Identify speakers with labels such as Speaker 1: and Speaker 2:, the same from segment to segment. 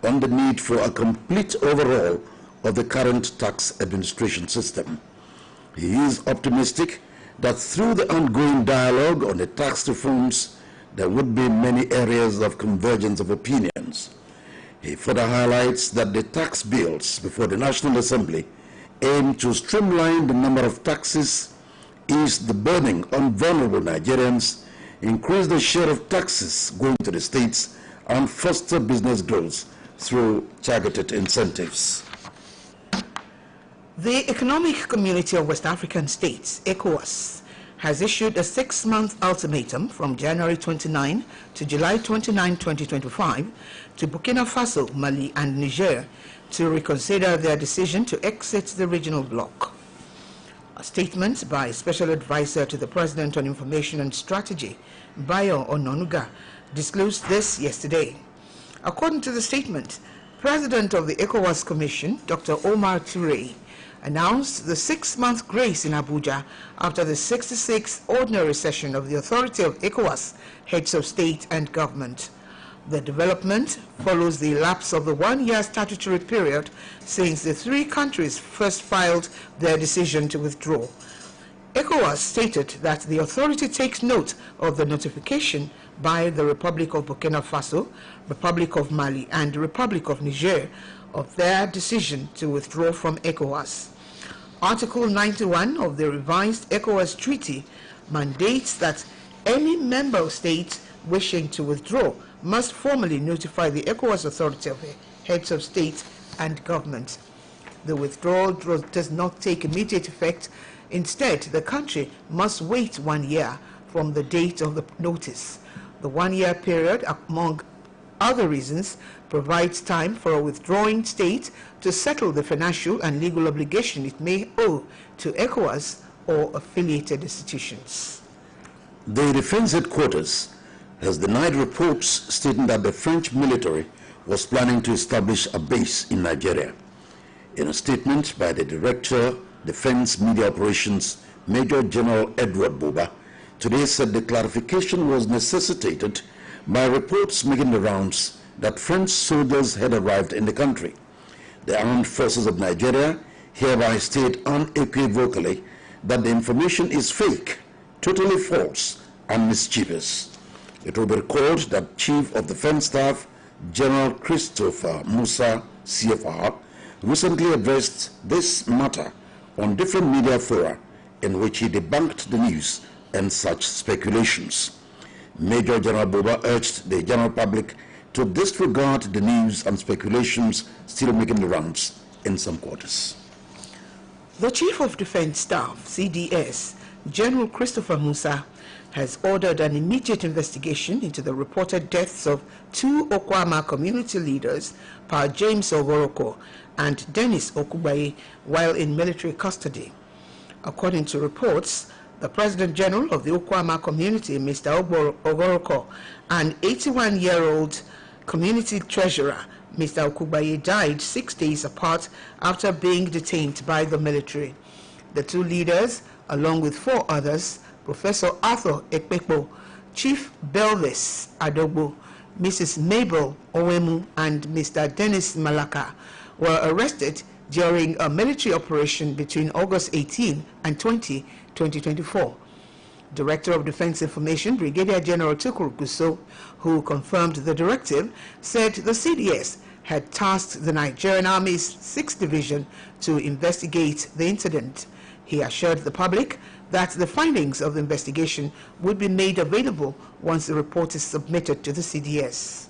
Speaker 1: on the need for a complete overhaul of the current tax administration system. He is optimistic that through the ongoing dialogue on the tax reforms, there would be many areas of convergence of opinions. He further highlights that the tax bills before the National Assembly aim to streamline the number of taxes, ease the burden on vulnerable Nigerians, increase the share of taxes going to the states, and foster business growth through targeted incentives.
Speaker 2: The Economic Community of West African States, ECOWAS, has issued a 6-month ultimatum from January 29 to July 29, 2025 to Burkina Faso, Mali, and Niger to reconsider their decision to exit the regional bloc. A statement by Special Advisor to the President on Information and Strategy, Bayo Ononuga, disclosed this yesterday. According to the statement, President of the ECOWAS Commission, Dr. Omar Touré, announced the 6-month grace in Abuja after the 66th ordinary session of the Authority of ECOWAS Heads of State and Government. The development follows the elapse of the 1-year statutory period since the 3 countries first filed their decision to withdraw. ECOWAS stated that the authority takes note of the notification by the Republic of Burkina Faso, Republic of Mali, and Republic of Niger of their decision to withdraw from ECOWAS. Article 91 of the revised ECOWAS Treaty mandates that any member state wishing to withdraw must formally notify the ECOWAS Authority of Heads of State and Government. The withdrawal does not take immediate effect. Instead, the country must wait 1 year from the date of the notice. The 1-year period, among other reasons, provides time for a withdrawing state to settle the financial and legal obligation it may owe to ECOWAS or affiliated institutions.
Speaker 1: The Defense Headquarters has denied reports stating that the French military was planning to establish a base in Nigeria. In a statement by the Director, Defense Media Operations, Major General Edward Buba, today said the clarification was necessitated by reports making the rounds that French soldiers had arrived in the country. The armed forces of Nigeria hereby state unequivocally that the information is fake, totally false, and mischievous. It will be recalled that Chief of Defense Staff General Christopher Musa CFR recently addressed this matter on different media fora in which he debunked the news and such speculations. Major General Buba urged the general public to disregard the news and speculations still making the rounds in some quarters.
Speaker 2: The Chief of Defense Staff, CDS, General Christopher Musa, has ordered an immediate investigation into the reported deaths of 2 Okwama community leaders, Pa James Ogoroko and Dennis Okubaye, while in military custody. According to reports, the President General of the Okwama community, Mr. Ogoroko, and 81-year-old community treasurer, Mr. Okubaye, died 6 days apart after being detained by the military. The 2 leaders, along with 4 others, Professor Arthur Ekpekpo, Chief Belvis Adogbo, Mrs. Mabel Owemu, and Mr. Dennis Malaka, were arrested during a military operation between August 18 and 20, 2024. Director of Defense Information, Brigadier General Tukur Gusso, who confirmed the directive, said the CDS had tasked the Nigerian Army's 6th Division to investigate the incident. He assured the public that the findings of the investigation would be made available once the report is submitted to the CDS.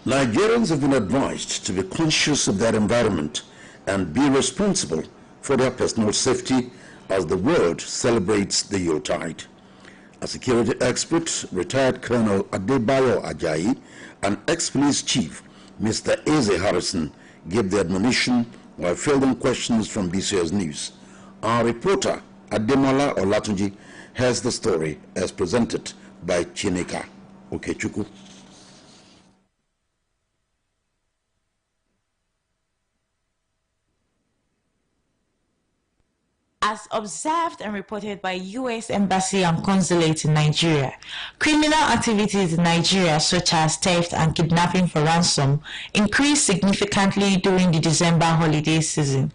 Speaker 1: Nigerians have been advised to be conscious of their environment and be responsible for their personal safety as the world celebrates the Yuletide. A security expert, retired Colonel Adebayo Ajayi, and ex-police chief, Mr. Eze Harrison, gave the admonition while fielding questions from BCS News. Our reporter, Ademola Olatunji, has the story as presented by Chineka Okechukwu.
Speaker 3: As observed and reported by U.S. Embassy and Consulate in Nigeria, criminal activities in Nigeria such as theft and kidnapping for ransom increased significantly during the December holiday season.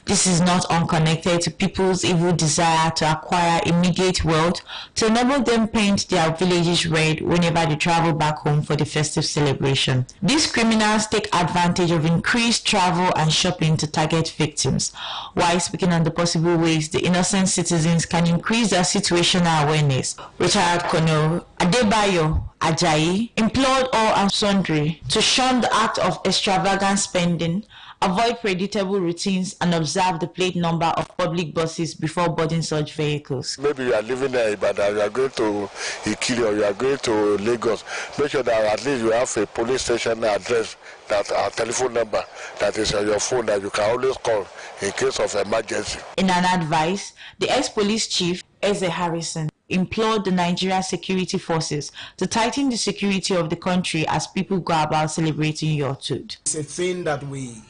Speaker 3: This is not unconnected to people's evil desire to acquire immediate wealth to enable them paint their villages red whenever they travel back home for the festive celebration. These criminals take advantage of increased travel and shopping to target victims, while speaking on the possible ways the innocent citizens can increase their situational awareness. Retired Colonel Adebayo Ajayi implored all and sundry to shun the act of extravagant spending, avoid predictable routines, and observe the plate number of public buses before boarding such vehicles.
Speaker 4: Maybe you are living in Ibadan, you are going to Ikili, or you are going to Lagos. Make sure that at least you have a police station address, that a telephone number that is on your phone that you can always call in case of emergency.
Speaker 3: In an advice, the ex-police chief, Eze Harrison, implored the Nigeria security forces to tighten the security of the country as people go about celebrating Your Tooth.
Speaker 5: It's a thing that we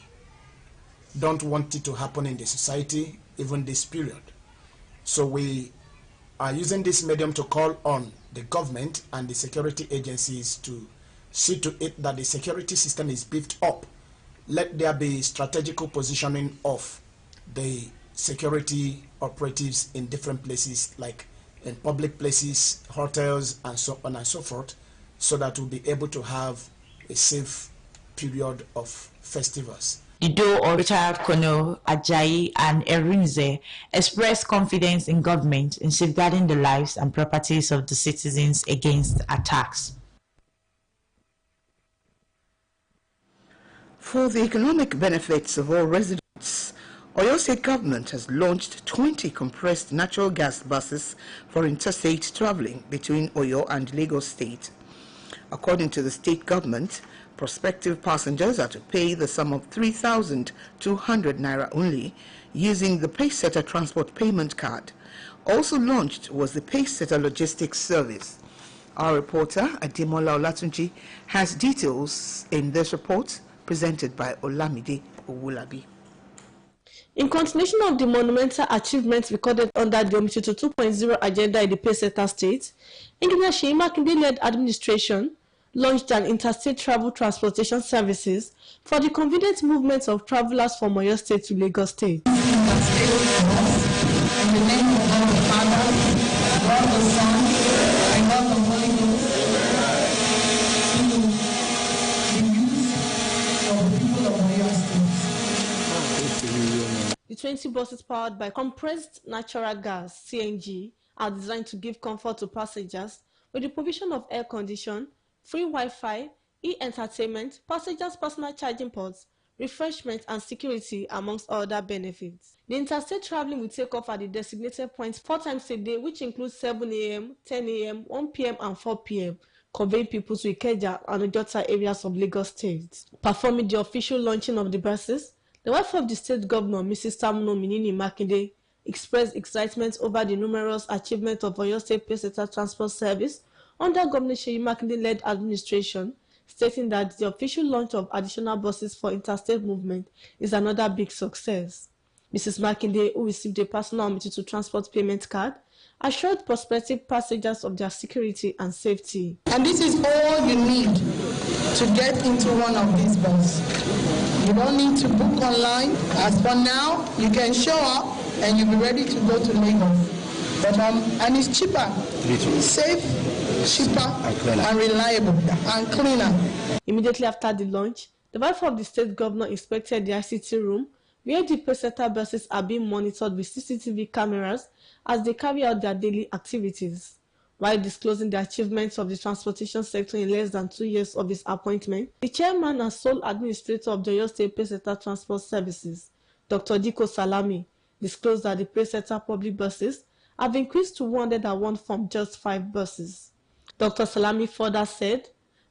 Speaker 5: don't want it to happen in the society, even this period. So we are using this medium to call on the government and the security agencies to see to it that the security system is beefed up. Let there be strategical positioning of the security operatives in different places, like in public places, hotels, and so on and so forth, so that we'll be able to have a safe period of festivals.
Speaker 3: The duo of retired Colonel Ajayi and Erinze expressed confidence in government in safeguarding the lives and properties of the citizens against attacks.
Speaker 2: For the economic benefits of all residents, Oyo State government has launched 20 compressed natural gas buses for interstate traveling between Oyo and Lagos State. According to the state government, prospective passengers are to pay the sum of 3,200 naira only using the Pacesetter transport payment card. Also launched was the Pacesetter logistics service. Our reporter, Ademola Olatunji, has details in this report presented by Olamide Owulabi.
Speaker 6: In continuation of the monumental achievements recorded under the Omitutu 2.0 agenda in the Pacesetter state, Engineer Seyi Makinde-led administration launched an interstate travel transportation services for the convenient movement of travelers from Oyo State to Lagos State.
Speaker 7: In the name of God the Father, God the Son, and God the Holy Ghost, to the use of the people of Oyo State.
Speaker 6: The 20 buses powered by compressed natural gas, CNG, are designed to give comfort to passengers with the provision of air condition, free Wi-Fi, e-entertainment, passengers' personal charging ports, refreshment and security, amongst other benefits. The interstate traveling will take off at the designated points 4 times a day, which includes 7 a.m., 10 a.m., 1 p.m. and 4 p.m., conveying people to Ikeja and Ojota areas of Lagos State. Performing the official launching of the buses, the wife of the state governor, Mrs. Tamuno Minini Makinde, expressed excitement over the numerous achievements of Oyo State Pacesetter Transport Service under Governor Seyi Makinde-led administration, stating that the official launch of additional buses for interstate movement is another big success. Mrs. Makinde, who received a personal Omitutu transport payment card, assured prospective passengers of their security and safety.
Speaker 7: And this is all you need to get into one of these buses. You don't need to book online. As for now, you can show up and you'll be ready to go to Lagos. But and it's cheaper, safe, cheaper, and reliable, and cleaner.
Speaker 6: Immediately after the launch, the wife of the state governor inspected the ICT room, where the Pacesetter buses are being monitored with CCTV cameras as they carry out their daily activities. While disclosing the achievements of the transportation sector in less than 2 years of his appointment, the chairman and sole administrator of the Oyo State Pacesetter Transport Services, Dr. Diko Salami, disclosed that the Pacesetter public buses have increased to 101 from just 5 buses. Dr. Salami further said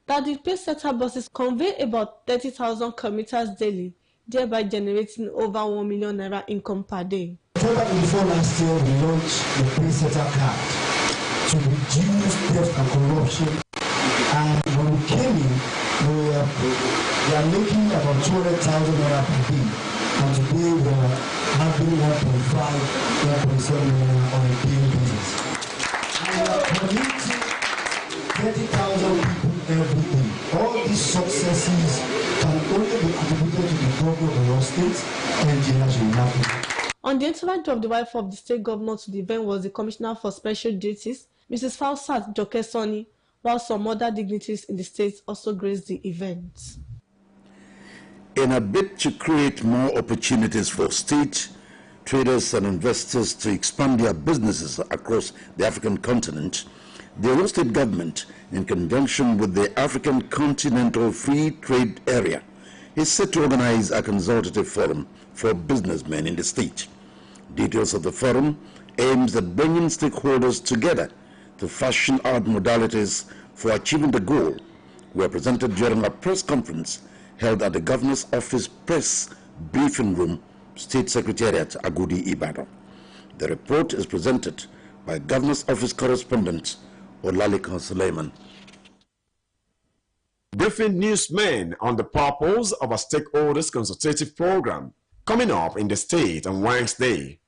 Speaker 6: that the Pacesetter buses convey about 30,000 kilometers daily, thereby generating over 1 million naira income per day.
Speaker 8: Before last year, we launched the Pacesetter card to reduce theft and corruption. And when we came in, we are making about 200,000 naira per day. and today we are having 1.7 million on a daily basis. And we are committing 30,000 people every day. All these successes can only be attributed to the government of your state and NHJEWSCOPE.
Speaker 6: On the interview of the wife of the state governor to the event was the Commissioner for Special Duties, Mrs. Fausat Jokesoni, while some other dignitaries in the state also graced the event.
Speaker 1: In a bid to create more opportunities for state traders and investors to expand their businesses across the African continent, the Oyo State government, in conjunction with the African Continental Free Trade Area, is set to organize a consultative forum for businessmen in the state. Details of the forum aims at bringing stakeholders together to fashion out modalities for achieving the goal were presented during a press conference held at the Governor's Office Press Briefing Room, State Secretariat, Agodi, Ibadan. The report is presented by Governor's Office Correspondent Oluyole Suleiman.
Speaker 9: Briefing newsmen on the purpose of a stakeholders consultative program coming up in the state on Wednesday.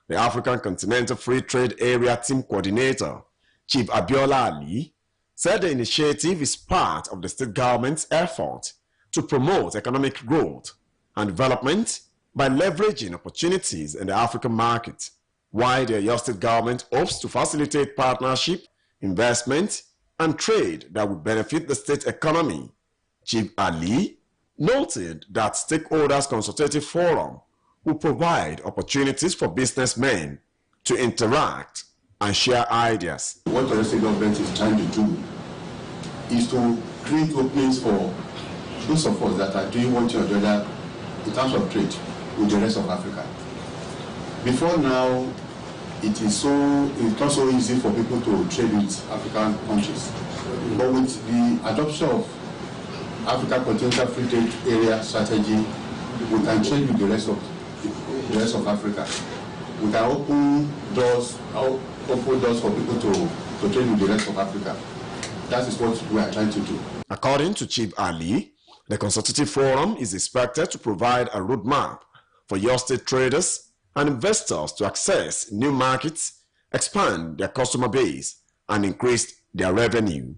Speaker 9: The African Continental Free Trade Area Team Coordinator, Chief Abiola Ali, said the initiative is part of the state government's effort to promote economic growth and development by leveraging opportunities in the African market, while the Oyo State government hopes to facilitate partnership, investment, and trade that will benefit the state economy. Chief Ali noted that stakeholders consultative forum will provide opportunities for businessmen to interact and share ideas.
Speaker 10: What the state government is trying to do is to create openings for those of us that are doing one thing or the other in terms of trade with the rest of Africa. Before now, it's not so easy for people to trade with African countries. But with the adoption of African Continental Free Trade Area strategy, we can trade with the rest of Africa. We can open doors for people to trade with the rest of Africa. That is what we are trying to do.
Speaker 9: According to Chief Ali, the consultative forum is expected to provide a roadmap for your state traders and investors to access new markets, expand their customer base, and increase their revenue.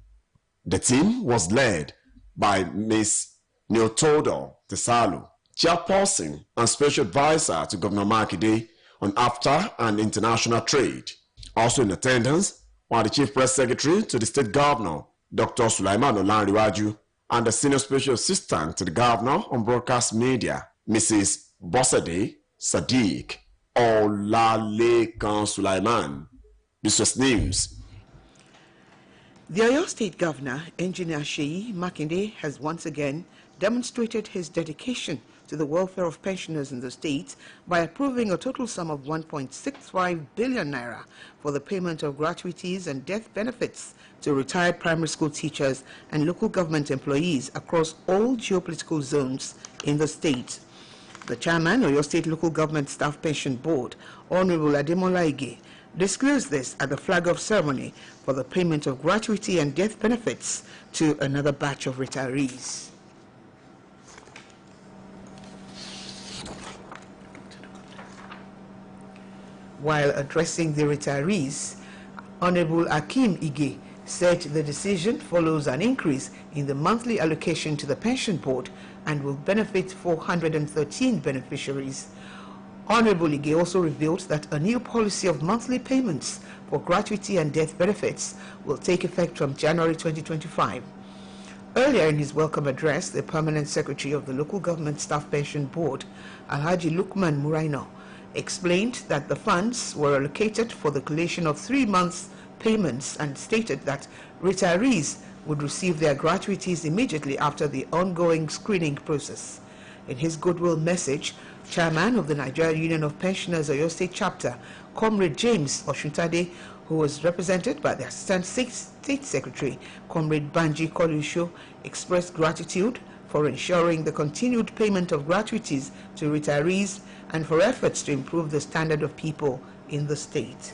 Speaker 9: The team was led by Ms. Neotodo Tesalo, chairperson and special advisor to Governor Makinde on AFTA and international trade. Also in attendance were the chief press secretary to the state governor, Dr. Sulaiman Olanriwaju, and the senior special assistant to the governor on broadcast media, Mrs. Bosade Sadiq Olalekan Sulaiman. Business News.
Speaker 2: The Oyo State Governor, Engineer Seyi Makinde, has once again demonstrated his dedication to the welfare of pensioners in the state by approving a total sum of 1.65 billion naira for the payment of gratuities and death benefits to retired primary school teachers and local government employees across all geopolitical zones in the state. The chairman of Oyo State Local Government Staff Pension Board, Honorable Ademola Ige, disclosed this at the flag-off ceremony for the payment of gratuity and death benefits to another batch of retirees. While addressing the retirees, Honorable Akim Ige said the decision follows an increase in the monthly allocation to the pension board and will benefit 413 beneficiaries. Honorable Ige also revealed that a new policy of monthly payments for gratuity and death benefits will take effect from January 2025. Earlier in his welcome address, the Permanent Secretary of the Local Government Staff Pension Board, Alhaji Lukman Muraino, explained that the funds were allocated for the collation of 3 months' payments and stated that retirees would receive their gratuities immediately after the ongoing screening process. In his goodwill message, Chairman of the Nigeria Union of Pensioners Oyo State Chapter, Comrade James Oshuntade, who was represented by the Assistant State Secretary, Comrade Banji Kolusho, expressed gratitude for ensuring the continued payment of gratuities to retirees and for efforts to improve the standard of people in the state.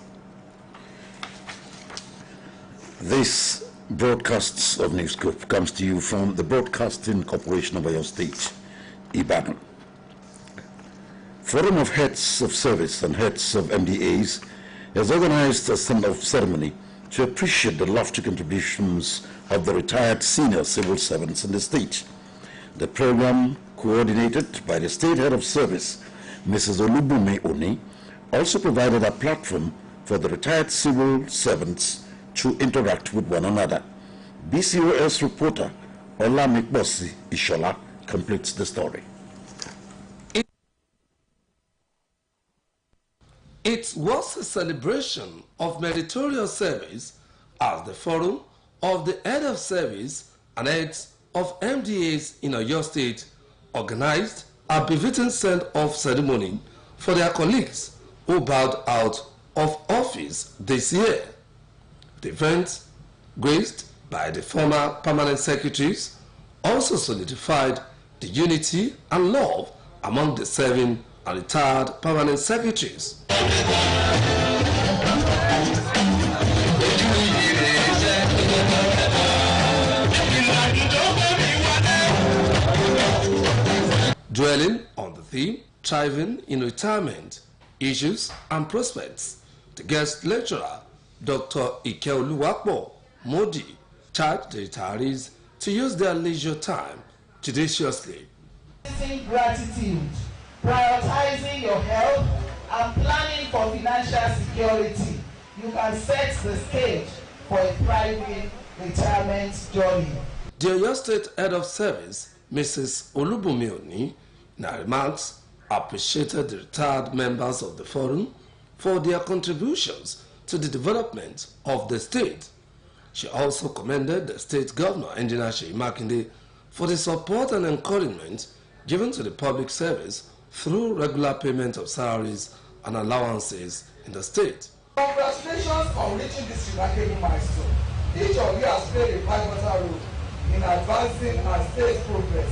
Speaker 1: This broadcasts of Newscope comes to you from the Broadcasting Corporation of Oyo State, Ibadan. Forum of Heads of Service and Heads of MDAs has organized a ceremony to appreciate the lofty contributions of the retired senior civil servants in the state. The program, coordinated by the State Head of Service, Mrs. Oluyole, also provided a platform for the retired civil servants to interact with one another. BCOS reporter Oluyole Ishola completes the story.
Speaker 11: It was a celebration of meritorious service as the Forum of the Head of Service and Heads of MDAs in Oyo State organized a befitting send-off ceremony for their colleagues who bowed out of office this year. The event, graced by the former permanent secretaries, also solidified the unity and love among the serving and retired permanent secretaries. Dwelling on the theme, thriving in retirement, issues and prospects, the guest lecturer, Dr. Oluyole Modi, charged the retirees to use their leisure time judiciously.
Speaker 12: Gratitude, prioritizing your health, and planning for financial security, you can set the stage for a thriving retirement journey.
Speaker 11: The Oyo State Head of Service, Mrs. Oluyole, in her remarks, appreciated the retired members of the forum for their contributions to the development of the state. She also commended the state governor, Engineer Seyi Makinde, for the support and encouragement given to the public service through regular payment of salaries and allowances in the state.
Speaker 12: Congratulations on reaching this remarkable milestone. Each of you has played a pivotal role in advancing our state's progress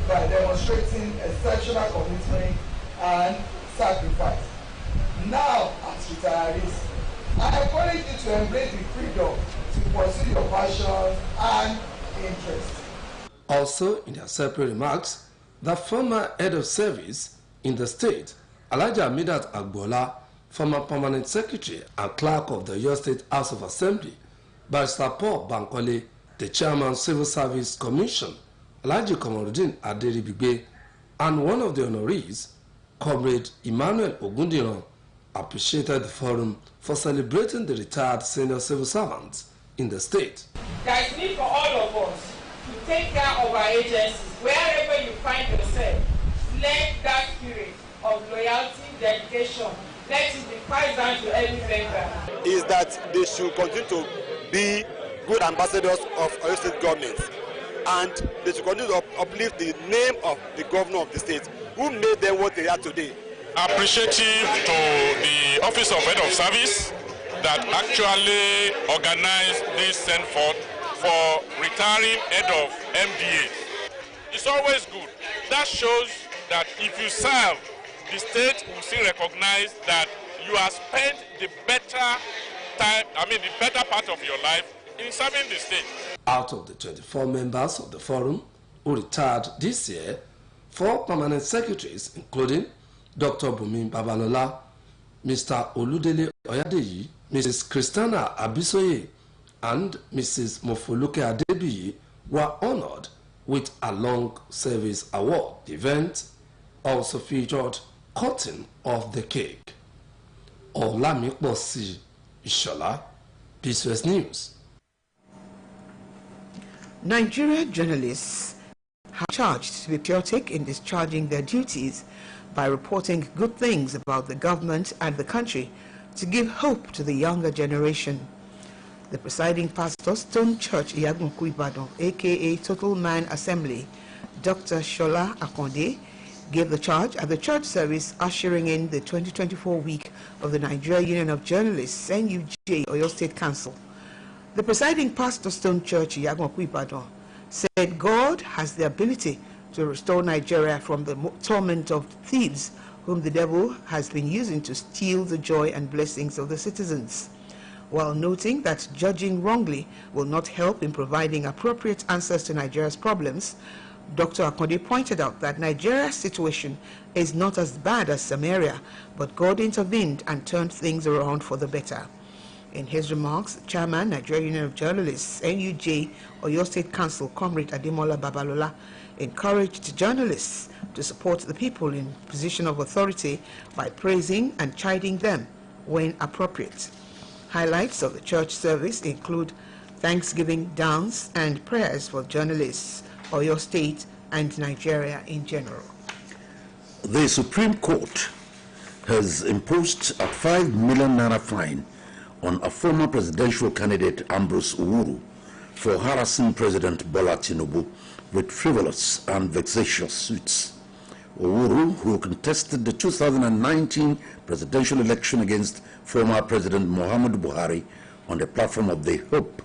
Speaker 12: by demonstrating exceptional commitment and sacrifice. Now, as retirees, I encourage you to embrace the freedom to pursue your passions and interests.
Speaker 11: Also, in their separate remarks, the former head of service in the state, Alhaja Amidat Agbola, former permanent secretary and clerk of the Oyo State House of Assembly, Barrister Paul Bankole, the chairman Civil Service Commission, Alhaji Komorudin Aderibigbe, and one of the honorees, Comrade Emmanuel Ogundiran, appreciated the forum for celebrating the retired senior civil servants in the state.
Speaker 12: There is need for all of us to take care of our agencies. Wherever you find yourself, let that spirit of loyalty, dedication, let it be passed down to every member.
Speaker 13: Is that they should continue to be good ambassadors of Oyo State government, and they should continue to uplift the name of the governor of the state who made them what they are today.
Speaker 14: Appreciative to the Office of Head of Service that actually organized this send forth for retiring head of MDA. It's always good. That shows that if you serve, the state will still recognize that you have spent the better time, the better part of your life in serving the state.
Speaker 11: Out of the 24 members of the forum who retired this year, 4 permanent secretaries, including Dr. Bumi Babalola, Mr. Oludele Oyadeyi, Mrs. Christiana Abisoye, and Mrs. Mofoluke Adebiyi, were honored with a long service award. The event also featured cutting of the cake. Oluyole Ishola, BCOS News.
Speaker 2: Nigerian journalists are charged to be patriotic in discharging their duties by reporting good things about the government and the country to give hope to the younger generation. The presiding pastor, Stone Church Iyagunku Ibadan, aka Total Man Assembly, Dr. Shola Akonde, gave the charge at the church service ushering in the 2024 week of the Nigeria Union of Journalists, NUJ, Oyo State Council. The presiding pastor, Stone Church Iyagunku Ibadan, said God has the ability to restore Nigeria from the torment of thieves whom the devil has been using to steal the joy and blessings of the citizens, while noting that judging wrongly will not help in providing appropriate answers to Nigeria's problems. Dr. Akonde pointed out that Nigeria's situation is not as bad as Samaria, but God intervened and turned things around for the better. In his remarks, Chairman, Nigerian Union of Journalists, NUJ, Oyo State Council, Comrade Ademola Babalola, encouraged journalists to support the people in position of authority by praising and chiding them when appropriate. Highlights of the church service include Thanksgiving dance and prayers for journalists, Oyo State and Nigeria in general.
Speaker 1: The Supreme Court has imposed a 5 million naira fine on a former presidential candidate, Ambrose Uhuru, for harassing President Bola Tinubu with frivolous and vexatious suits. Uhuru, who contested the 2019 presidential election against former President Muhammadu Buhari on the platform of the Hope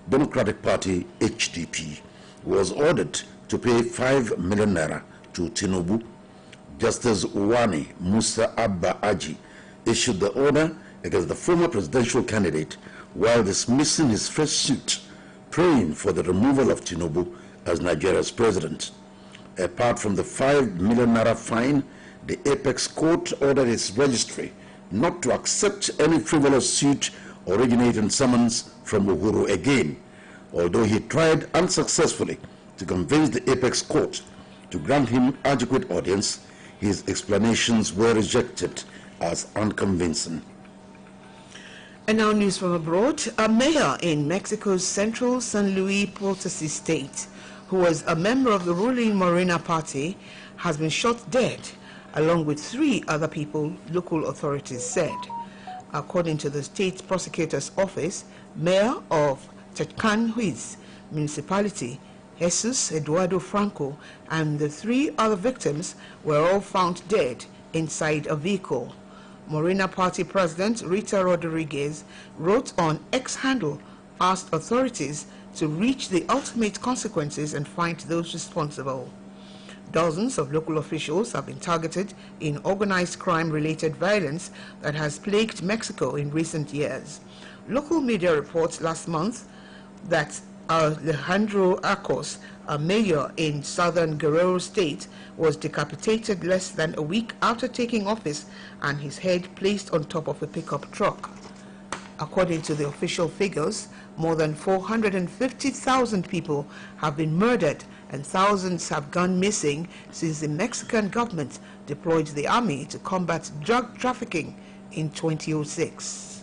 Speaker 1: Democratic Party, HDP, was ordered to pay 5 million naira to Tinubu. Justice Uwani Musa Abba Aji issued the order against the former presidential candidate while dismissing his first suit, praying for the removal of Tinubu as Nigeria's president. Apart from the 5 million naira fine, the Apex Court ordered its registry not to accept any frivolous suit originating summons from Uhuru again, although he tried unsuccessfully to convince the Apex Court to grant him adequate audience. His explanations were rejected as unconvincing.
Speaker 2: And now news from abroad. A mayor in Mexico's central San Luis Potosi state, who was a member of the ruling Morena party, has been shot dead, along with 3 other people, local authorities said. According to the state prosecutor's office, Mayor of Chachanhuiz municipality, Jesus Eduardo Franco, and the 3 other victims were all found dead inside a vehicle. Morena Party President Rita Rodriguez wrote on X handle, asked authorities to reach the ultimate consequences and find those responsible. Dozens of local officials have been targeted in organized crime-related violence that has plagued Mexico in recent years. Local media reports last month that Alejandro Arcos, a mayor in southern Guerrero State, was decapitated less than a week after taking office and his head placed on top of a pickup truck. According to the official figures, more than 450,000 people have been murdered and thousands have gone missing since the Mexican government deployed the army to combat drug trafficking in 2006.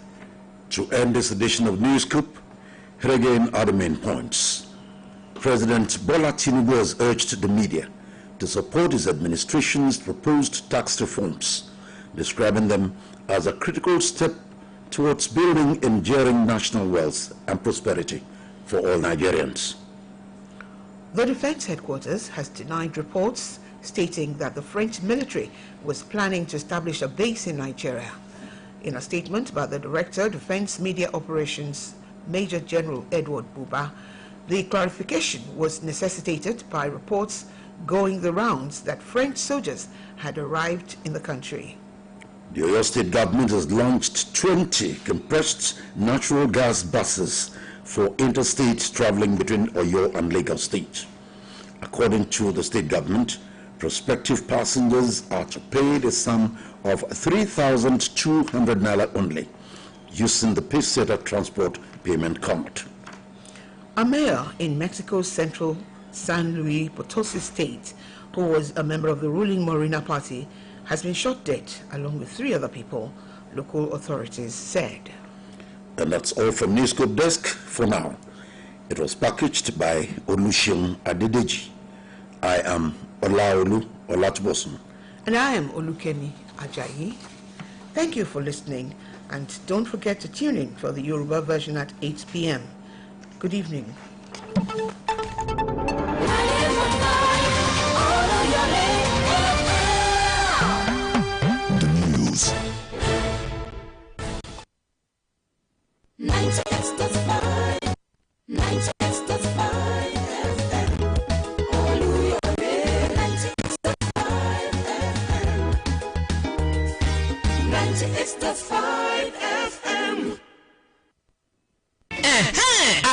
Speaker 1: To end this edition of Newscope, here again are the main points. President Bola Tinubu has urged the media to support his administration's proposed tax reforms, describing them as a critical step towards building enduring national wealth and prosperity for all Nigerians.
Speaker 2: The Defense Headquarters has denied reports stating that the French military was planning to establish a base in Nigeria. In a statement by the Director, Defense Media Operations, Major General Edward Buba, the clarification was necessitated by reports going the rounds that French soldiers had arrived in the country.
Speaker 1: The Oyo State government has launched 20 compressed natural gas buses for interstate traveling between Oyo and Lagos State. According to the state government, prospective passengers are to pay the sum of 3,200 naira only, using the Pacesetter transport payment card.
Speaker 2: A mayor in Mexico's central San Luis Potosi state, who was a member of the ruling Morena party, has been shot dead, along with 3 other people, local authorities said.
Speaker 1: And that's all from Newscope Desk for now. It was packaged by Oluyole Adedeji. I am Oluyole Olatubosun.
Speaker 2: And I am Olukemi Ajayi. Thank you for listening, and don't forget to tune in for the Yoruba version at 8 p.m. Good evening.
Speaker 1: The news.
Speaker 15: 98.5 FM. Oluyole 98.5 FM.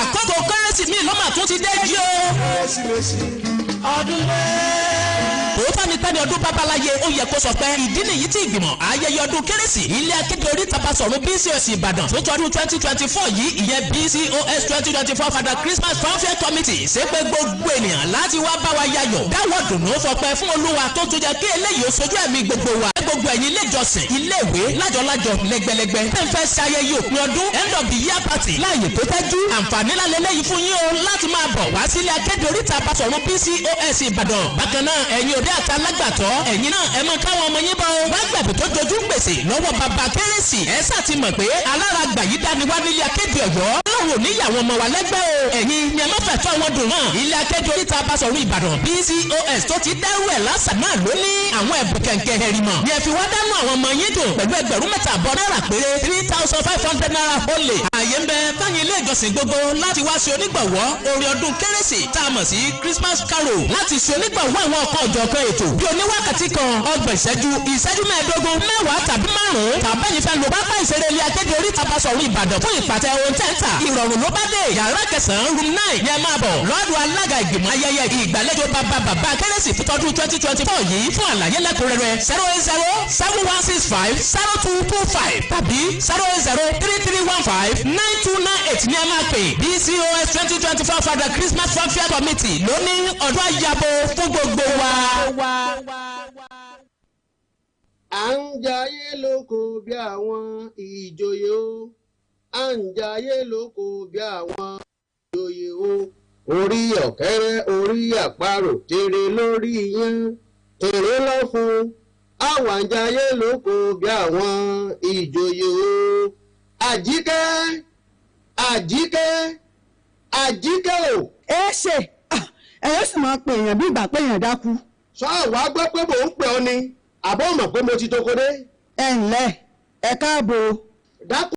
Speaker 16: Àkókò kérésì mi lọ́mà tó ti dé jí o.
Speaker 15: Kérésìmesì.
Speaker 16: òótọ́ ni tẹ́ni ọdún babaláyé ó yẹ kó sọ pé ìdí nìyí tí ìgbìmọ̀ ayẹyẹ ọdún kérésì ilé akéde oríta Basọ̀run BCOS Ìbàdàn tó tọdún 2024 yìí ìyẹn BCOS 2024 Father Christmas Fanfare Committee ṣe pé gbogbo ènìyàn láti wá bá wa yayọ̀ dáwọ́ dùnú fọpẹ́ fún Olúwa tó tún jẹ́ kí eléyìí ó sojú ẹ̀mí gbogbo wa gbogbo ẹ̀yin ilé ìjọsìn iléèwé lájọlájọ lẹ́gbẹ̀lẹ́gbẹ̀ tẹ́ ń fẹ́ ṣayẹyẹ òpin ọdún end of the year party láàyè tó tẹ́jú àǹfààní lálẹ́ lẹ́yìn fún yín o láti máa bọ̀ wá sílé akéde oríta Basọ̀run BCOS Ìbàdàn bákan náà ẹ̀yin òde àti alágbàtọ́ ẹ̀yin náà ẹ mọ káwọn ọmọ yín bọ̀ wá gbàgbé tó dojú gbèsè lọ́wọ́ bàbá kérésì ẹ sàti mọ̀ pé alára gbà yí dání wá nílé akéde Ọ̀yọ́ lọ́wọ́ níyàwó ọmọ wa lẹ́gbẹ́ o ẹ̀yin ni ẹ má fẹ́ tọ́ wọn dùn hàn ilé akéde oríta Basọ̀run Ìbàdàn BCOS tó ti dẹ́rù ẹ̀ lásà náà ló ní àwọn ẹ̀bùn kẹ̀kẹ́ hẹ̀rìmọ̀ ni ẹ fi wá dánú àwọn ọmọ yín dùn pẹ̀lú $3,000 péré 3,500 naira only ààyè ń bẹ fáyín ilé ìjọsìn gbogbo láti wá ṣe onígbọ̀wọ́ orin ọdún kérésì tá a mọ̀ sí Christmas Carol láti ṣe onígbọ̀wọ́ àwọn ọkọ̀ ọ̀jọ̀kan ètò bí oníwákàtí kan 30 ìṣẹ́jú 15 10 tàbí 5 tàbí ẹ̀yin fẹ́ lo pápá ìṣeré ilé akéde oríta Basọ̀run Ìbàdàn fún ìpàtẹ ohun tẹ́ǹtà ìrọ̀rùn ló bá dé yàrá 9 room 9 yẹn máa bọ̀ lọ́dún alága ìgbìmọ̀ ayẹyẹ ìgbàlejò bàbá kérésì tọdún 2024 yìí fún àlàyé lẹ́kùnrẹ́rẹ́ 08071650225 tàbí 08033159298 ní ẹ máa pè BCOS 2024 Father Christmas Fanfare Committee lónìí ọdún àyàbò fún gbogbo wa.
Speaker 17: À ń jayé lóko bí àwọn ìjòyè o à ń jayé lóko bí àwọn ìjòyè o orí ọ̀kẹ́rẹ́ orí àparò tèrè lórí yẹn tèrè lọ́fun àwọn ń jayé lóko bí àwọn ìjòyè o àjíkẹ́ o.
Speaker 18: ẹ ṣe ẹ̀yọ́ sì máa pè èèyàn bí ìgbà pé èèyàn dákú.
Speaker 17: sọ wàá gbọ́ pé mò ń pè ọ́ ni àbọ̀ mọ̀ pé mo ti tóko dé.
Speaker 18: ẹ ǹlẹ́ ẹ káàbọ̀.
Speaker 17: dákú.